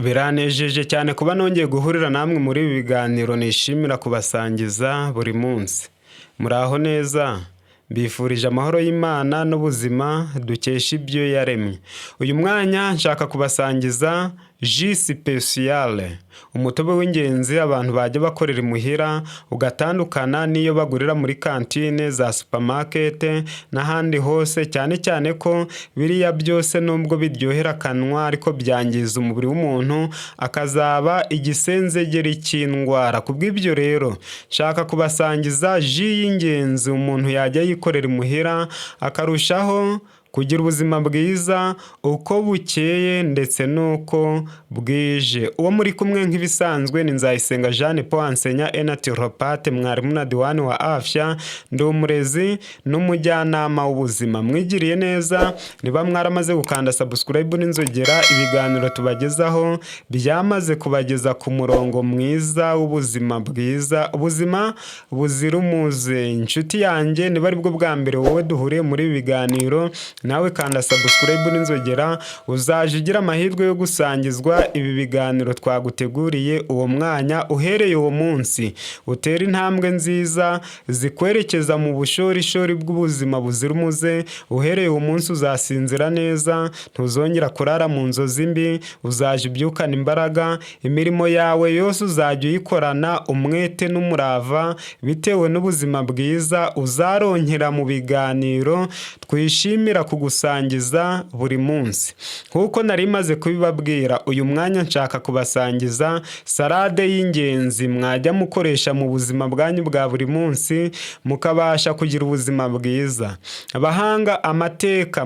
Biranejeje cyane kuba nongeye guhurira namwe muri ibi biganiro nishimira kubasangiza buri munsi. Muraho neza? Mbifurije amahoro y'Imana n'ubuzima dukesha ibyo yaremye. Uyu mwanya nshaka kubasangiza jus spéciale, umutobe w'ingenzi abantu bajya bakorera imuhira ugatandukana n'iyo bagurira muri kantine za supermarket n'ahandi hose, cyane cyane ko biriya byose nubwo biryohera akanwa ariko byangiza umubiri w'umuntu akazaba igisenzegeri cy'indwara. Kubw'ibyo rero nshaka kubasangiza jus y'ingenzi umuntu yajya yikorera imuhira akarushaho kugira ubuzima bwiza uko bukeye ndetse nuko bwije. Uwo muri kumwe nk'ibisanzwe ni Nzayisenga Jean Paul enseignant et naturopathe, mwarimu na diwani wa afya, ndi umurezi n'umujyanama w'ubuzima. Mwigiriye neza niba mwaramaze gukanda subscribe n'inzogera, ibiganiro tubagezaho byamaze kubageza ku murongo mwiza w'ubuzima bwiza, ubuzima buzira umuze. Inshuti yanjye niba ari bwo bwa mbere wowe duhuriye muri ibi biganiro, nawe kanda subscribe n'inzogera, uzaje ugira amahirwe yo gusangizwa ibi biganiro twaguteguriye uwo mwanya. Uhereye uwo munsi utera intambwe nziza zikwerekeza mu bushorishori bw'ubuzima buzira umuze. Uhereye uwo munsi uzasinzira neza, ntuzongera kurara mu nzozi mbi, uzaje ubyukana imbaraga, imirimo yawe yose uzajya uyikorana umwete n'umurava bitewe n'ubuzima bwiza uzaronkera mu biganiro twishimira kugusangiza buri munsi. Nkuko nari maze kubibabwira, uyu mwanya nshaka kubasangiza salade y'ingenzi mwajya mukoresha mu buzima bwanyu bwa buri munsi mukabasha kugira ubuzima bwiza. Abahanga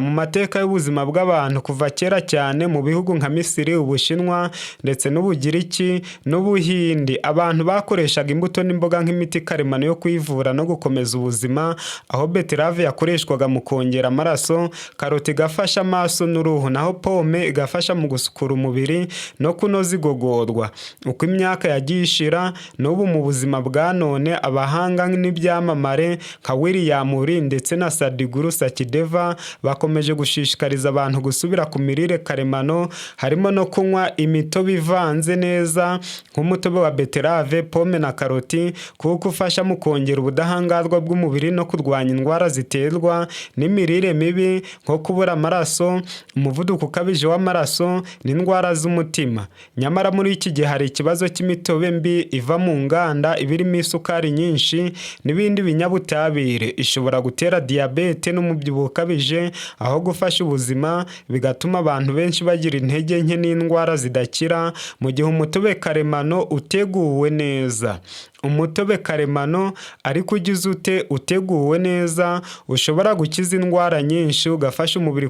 mu mateka y'ubuzima bw'abantu kuva kera cyane mu bihugu nka Misiri, Ubushinwa ndetse n'Ubugiriki n'Ubuhindi, abantu bakoreshaga imbuto n'imboga nk'imiti karemano yo kwivura no gukomeza ubuzima, aho beterave yakoreshwaga mu kongera amaraso, karoti igafasha amaso n'uruhu, naho pome igafasha mu gusukura umubiri no kunoza igogorwa. Uko imyaka yagiye ishira, n'ubu mu buzima bwa none abahanga n'ibyamamare nka William Uri ndetse na Sadhguru Sakideva bakomeje gushishikariza abantu gusubira ku mirire karemano, harimo no kunywa imitobe ivanze neza nk'umutobe wa beterave, pome na karoti, kuko ufasha mu kongera ubudahangarwa bw'umubiri no kurwanya indwara ziterwa n'imirire mibi nko kubura amaraso, umuvuduko ukabije w'amaraso n'indwara z'umutima. Nyamara muri iki gihe hari ikibazo cy'imitobe mbi iva mu nganda ibirimo isukari nyinshi n'ibindi binyabutabire, ishobora gutera diyabete n'umubyibuho ukabije, aho gufasha ubuzima bigatuma abantu benshi bagira intege nke n'indwara zidakira, mu gihe umutobe karemano uteguwe neza. Umutobe karemano ariko ugize uteguwe neza ushobora gukiza indwara nyinshi, ugafasha umubiri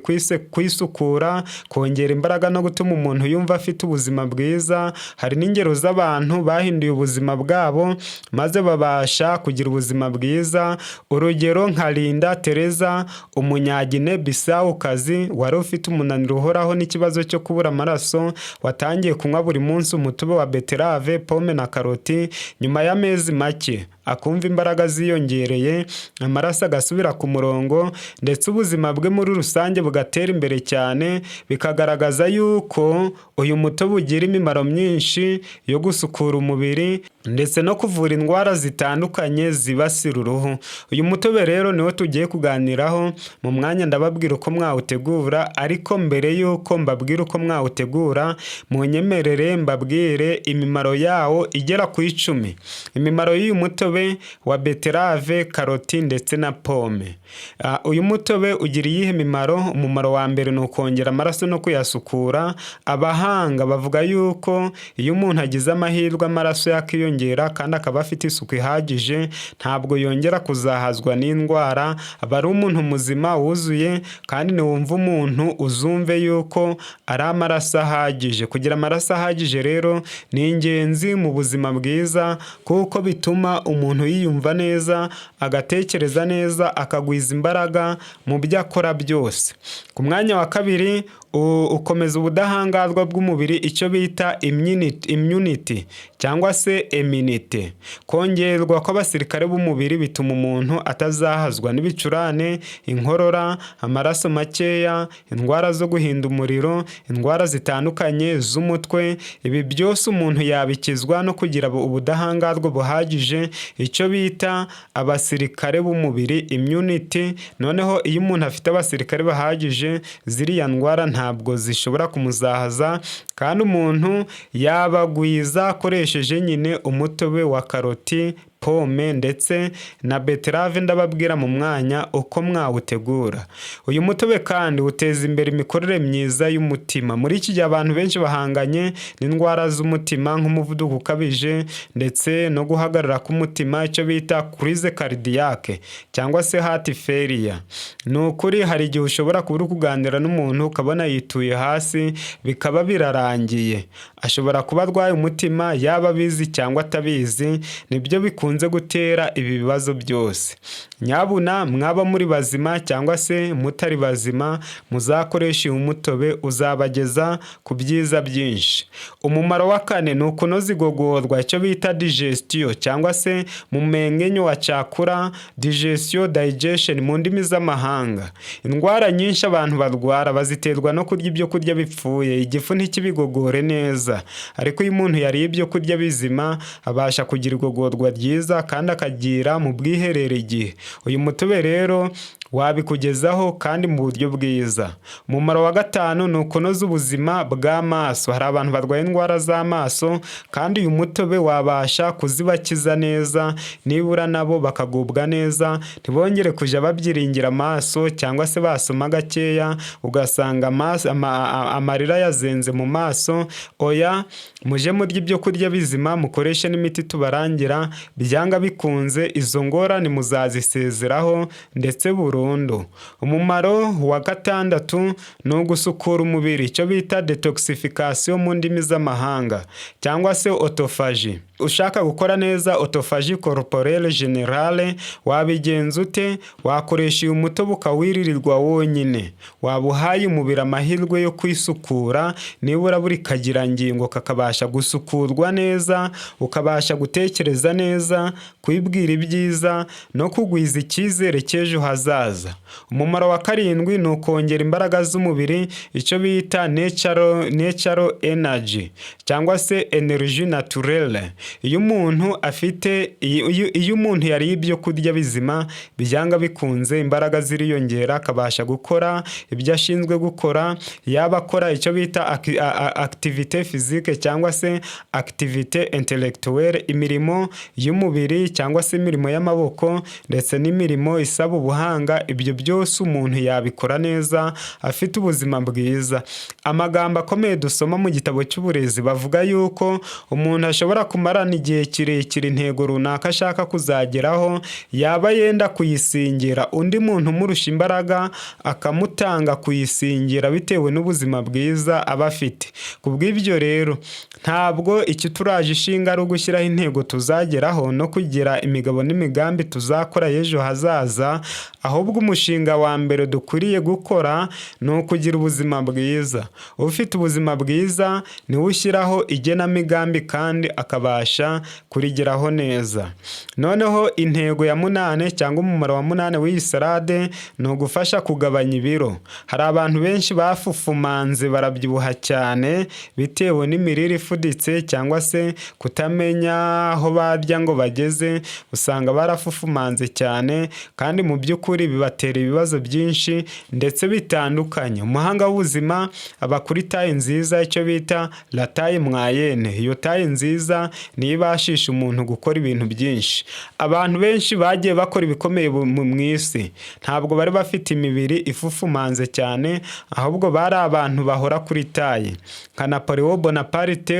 kwisukura, kongera imbaraga no gutuma umuntu yumva afite ubuzima bwiza. Hari n'ingero z'abantu bahinduye ubuzima bwabo maze babasha kugira ubuzima bwiza. Urugero nka Linda Teresa, umunyagine Bisawukazi wari ufite umunaniro uhoraho n'ikibazo cyo kubura amaraso, watangiye kunywa buri munsi umutobe wa beterave, pome na karoti. Nyuma y'amezi make akumva imbaraga ziyongereye, amaraso agasubira ku murongo ndetse ubuzima bwe muri rusange bugatera imbere cyane. Bikagaragaza yuko uyu mutobe ugira imimaro myinshi yo gusukura umubiri ndetse no kuvura indwara zitandukanye zibasira uruhu. Uyu mutobe rero niwo tugiye kuganiraho mu mwanya. Ndababwira uko mwawutegura, ariko mbere yuko mbabwira uko mwawutegura, munyemerere mbabwire imimaro yawo igera ku 10. Imimaro y'uyu mutobe wa beterave, karoti ndetse na pome. Uyu mutobe ugira iyihe mimaro? Umumaro wa mbere ni ukongera amaraso no kuyasukura. Abahanga bavuga yuko iyo umuntu agize amahirwe amaraso yakiyongera kandi akaba afite isuku ihagije, ntabwo yongera kuzahazwa n'indwara, aba ari umuntu muzima wuzuye. Kandi niwumva umuntu uzumve yuko ari amaraso ahagije. Kugira amaraso ahagije rero ni ingenzi mu buzima bwiza, kuko bituma umuntu yiyumva neza, agatekereza neza, akagwiza imbaraga mu byo akora byose. Ku mwanya wa kabiri, ukomeza ubudahangarwa bw'umubiri, icyo bita immunity cyangwa se immunity. Kongerwa kw'abasirikare b'umubiri bituma umuntu atazahazwa n'ibicurane, inkorora, amaraso makeya, indwara zo guhinda umuriro, indwara zitandukanye z'umutwe. Ibi byose umuntu yabikizwa no kugira ubudahangarwa buhagije, icyo bita abasirikare b'umubiri immunity. Noneho iyo umuntu afite abasirikare bahagije, ziriya ndwara ntabwo zishobora kumuzahaza, kandi umuntu yabagwiza akoresheje nyine umutobe wa karoti, pome ndetse na beterave. Ndababwira mu mwanya uko mwawutegura. Uyu mutobe kandi uteza imbere imikorere myiza y'umutima. Muri iki gihe abantu benshi bahanganye n'indwara z'umutima nk'umuvuduko ukabije ndetse no guhagarara k'umutima, icyo bita crise cardiaque cyangwa se heart failure. Ni ukuri hari igihe ushobora kuba uri kuganira n'umuntu ukabona yituye hasi bikaba birarangiye. Ashobora kuba arwaye umutima, yaba abizi cyangwa atabizi. Nibyo bikunze gutera ibi bibazo byose. Nyabuna mwaba muri bazima cyangwa se mutari bazima, muzakoresha uyu mutobe, uzabageza ku byiza byinshi. Umumaro wa kane ni ukunoza igogorwa, icyo bita digestion cyangwa se mu mengenyo wa cyakura, digestion mu ndimi z'amahanga. Indwara nyinshi abantu barwara baziterwa no kurya ibyo kurya bipfuye, igifu ntikibigogore neza. Ariko iyo umuntu yariye ibyo kurya bizima, abasha kugira igogorwa ryiza kandi akagira mu bwiherero igihe. Uyu mutobe rero wabikugezaho kandi mu buryo bwiza. Umumaro wa gatanu ni ukunoza ubuzima bw'amaso. Hari abantu barwaye indwara z'amaso kandi uyu mutobe wabasha kuzibakiza neza, nibura nabo bakagubwa neza, ntibongere kujya babyiringira amaso cyangwa se basoma gakeya ugasanga amarira yazenze mu maso. Oya, muje murya ibyo kurya bizima, mukoreshe n'imiti tubarangira, byanga bikunze izo ngorane muzazisezeraho ndetse burundu. Umumaro wa gatandatu ni ugusukura umubiri, icyo bita detoxification mu ndimi z'amahanga cyangwa se autophagie. Ushaka gukora neza autophagie corporelle générale, wabigenza ute? Wakoresha uyu mutobe ukawiririrwa wonyine. Waba uhaye umubiri amahirwe yo kwisukura, nibura buri kagirangingo kakabasha gusukurwa neza, ukabasha gutekereza neza, kwibwira ibyiza no kugwiza icyizere cy'ejo hazaza. Umumaro wa karindwi ni ukongera imbaraga z'umubiri, icyo bita natural energy cyangwa se energie naturelle. Iyo umuntu yariye ibyo kurya bizima, byanga bikunze imbaraga ziriyongera, akabasha gukora ibyo ashinzwe gukora, yaba akora icyo bita activité physique cyangwa se activité intellectuelle, imirimo y'umubiri cyangwa se imirimo y'amaboko ndetse n'imirimo isaba ubuhanga. Ibyo byose umuntu yabikora neza afite ubuzima bwiza. Amagambo akomeye dusoma mu gitabo cy'uburezi bavuga yuko umuntu ashobora kumarana igihe kirekire intego runaka ashaka kuzageraho, yaba yenda kuyisingira, undi muntu umurusha imbaraga akamutanga kuyisingira bitewe n'ubuzima bwiza aba afite. Kubw'ibyo rero ntabwo icyo turaje ishinga ari ugushyiraho intego tuzageraho no kugira imigabo n'imigambi tuzakora ejo hazaza, ahubwo umushinga wa mbere dukwiriye gukora ni ukugira ubuzima bwiza. Ufite ubuzima bwiza niwe ushyiraho igenamigambi kandi akabasha kurigeraho neza. Noneho intego ya 8 cyangwa umumaro wa 8 w'iyi salade ni ugufasha kugabanya ibiro. Hari abantu benshi bafufumanze barabyibuha cyane bitewe n'imirire ifuditse cyangwa se kutamenya aho barya ngo bageze, usanga barafufumanze cyane kandi mu by'ukuri bibatera ibibazo byinshi ndetse bitandukanye. Umuhanga w'ubuzima aba kuri taye nziza, icyo bita la taye moyenne. Iyo taye nziza niyo ibashisha umuntu gukora ibintu byinshi. Abantu benshi bagiye bakora ibikomeye mu isi ntabwo bari bafite imibiri ifufumanze cyane, ahubwo bari abantu bahora kuri taye. Nka Napoleon Bonaparte,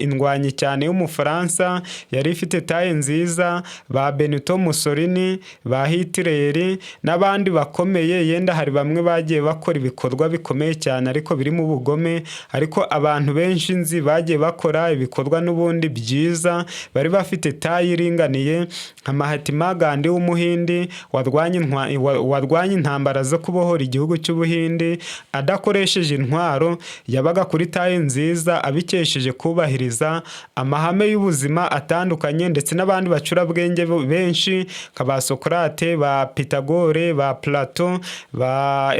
indwanyi cyane y'Umufaransa, yari ifite taye nziza. Ba Benito Mussolini, ba Hitler n'abandi bakomeye, yenda hari bamwe bagiye bakora ibikorwa bikomeye cyane ariko birimo ubugome, ariko abantu benshi nzi bagiye bakora ibikorwa n'ubundi byiza, bari bafite tayi iringaniye nka Mahatma Gandhi w'umuhindi warwanye intambara zo kubohora igihugu cy'Ubuhindi adakoresheje intwaro, yabaga kuri tayi nziza abikesheje kubahiriza amahame y'ubuzima atandukanye, ndetse n'abandi bacurabwenge benshi nka ba Socrate, ba Pythagore, ba Plato, ba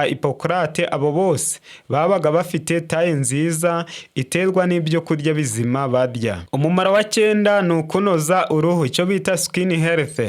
Hippocrate, abo bose babaga bafite tayi nziza iterwa n'ibyo kurya bizima barya. Umumaro wa 9 ni ukunoza uruhu, icyo bita skin health.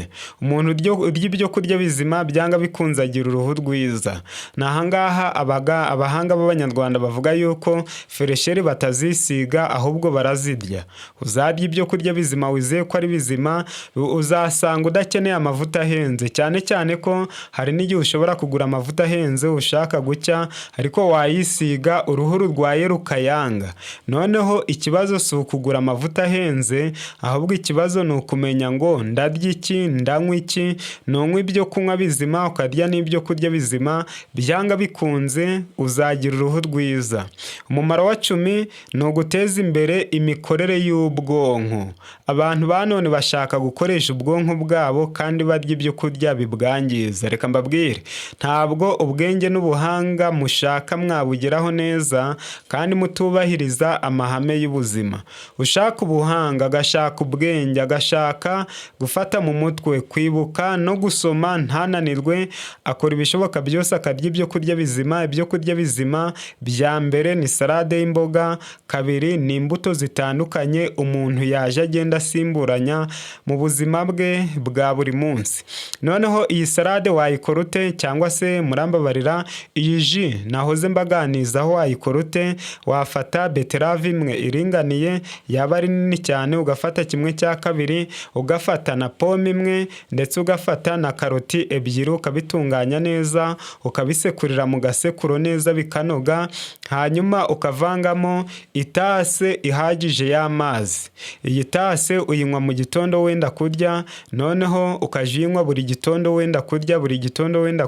Umuntu urya ibyo kurya bizima byanga bikunze agira uruhu rwiza. Nahangaha abahanga b'Abanyarwanda bavuga yuko feresheri batazisiga ahubwo barazirya. Uzarya ibyo kurya bizima wizeye ko ari bizima, uzasanga udakeneye amavuta ahenze, cyane cyane ko hari n'igihe ushobora kugura amavuta ahenze ushaka gucya ariko wayisiga uruhu rurwaye rukayanga. Noneho ikibazo si ukugura amavuta ahenze, ahubwo ikibazo ni ukumenya ngo ndarya iki, ndanywa iki. Nunywa ibyo kunywa bizima ukarya n'ibyo kurya bizima, byanga bikunze uzagira uruhu rwiza. Umumaro wa 10 ni uguteza imbere imikorere y'ubwonko. Abantu ba none bashaka gukoresha ubwonko bwabo kandi barya ibyo kurya bibwangiza. Reka mbabwire, ntabwo ubwenge n'ubuhanga mushaka mwabugeraho neza kandi mutubahiriza amahame y'ubuzima. Ushaka ubuhanga, agashaka ubwenge, agashaka gufata mu mutwe, kwibuka no gusoma ntananirwe, akora ibishoboka byose akarya ibyo kurya bizima. Ibyo kurya bizima bya mbere ni salade y'imboga, kabiri ni imbuto zitandukanye umuntu yaje agenda asimburanya mu buzima bwe bwa buri munsi. Noneho iyi salade wayikora ute, cyangwa se murambabarira iyi ji nahoze mbaganizaho wayikora ute? Wafata beterave imwe iringaniye, yaba ari nini cyane ugafata 1/2, ugafata na pome imwe, ndetse ugafata na karoti ebyiri, ukabitunganya neza, ukabisekurira mu gasekuro neza bikanoga, hanyuma ukavangamo itase ihagije y'amazi. Iyi tase uyinywa mu gitondo wenda kurya, noneho ukajinywa buri gitondo wenda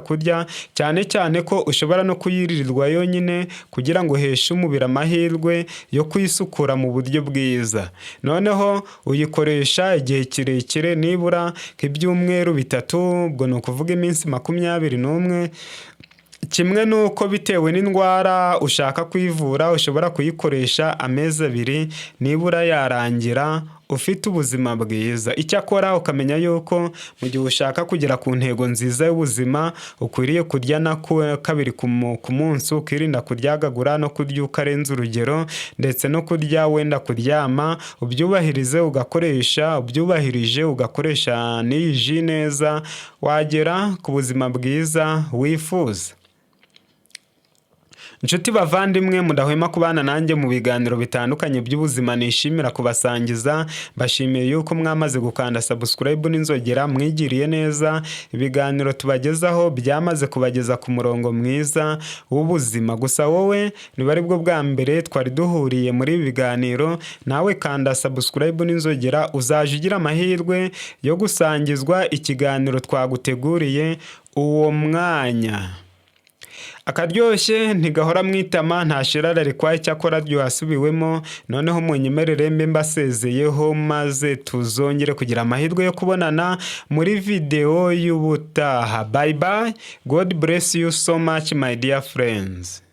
kurya, cyane cyane ko ushobora no kuyiririrwa yonyine kugira ngo uheshe umubiri amahirwe yo kwisukura mu buryo bwiza. Noneho uyikoresha igihe kirekire, nibura nk'ibyumweru 3, ubwo ni ukuvuga iminsi 21. Kimwe nuko bitewe n'indwara ushaka kwivura ushobora kuyikoresha amezi 2 nibura yarangira ufite ubuzima bwiza. Icyakora ukamenya yuko mu gihe ushaka kugera ku ntego nziza y'ubuzima ukwiriye kurya na 2 ku munsi, ukirinda kuryagagura no kurya ukarenza urugero, ndetse no kurya wenda kuryama. Ubyubahirije ugakoresha n'iyi ji neza, wagera ku buzima bwiza wifuza. Inshuti bavandimwe, mudahwema kubana nanjye mu biganiro bitandukanye by'ubuzima nishimira kubasangiza. Bashimiye yuko mwamaze gukanda subscribe n'inzogera, mwigiriye neza. Ibiganiro tubagezaho byamaze kubageza ku murongo mwiza w'ubuzima. Gusa wowe niba ari bwo bwa mbere twari duhuriye muri ibi biganiro, nawe kanda subscribe n'inzogera, uzaje ugira amahirwe yo gusangizwa ikiganiro twaguteguriye uwo mwanya. Akaryoshye ntigahora mwitama, ntashirara rikwaye, cyakora ryohasubiwemo. Noneho munyemerere mbe mbasezeyeho, maze tuzongere kugira amahirwe yo kubonana muri video y'ubutaha. Bye bye. God bless you so much my dear friends.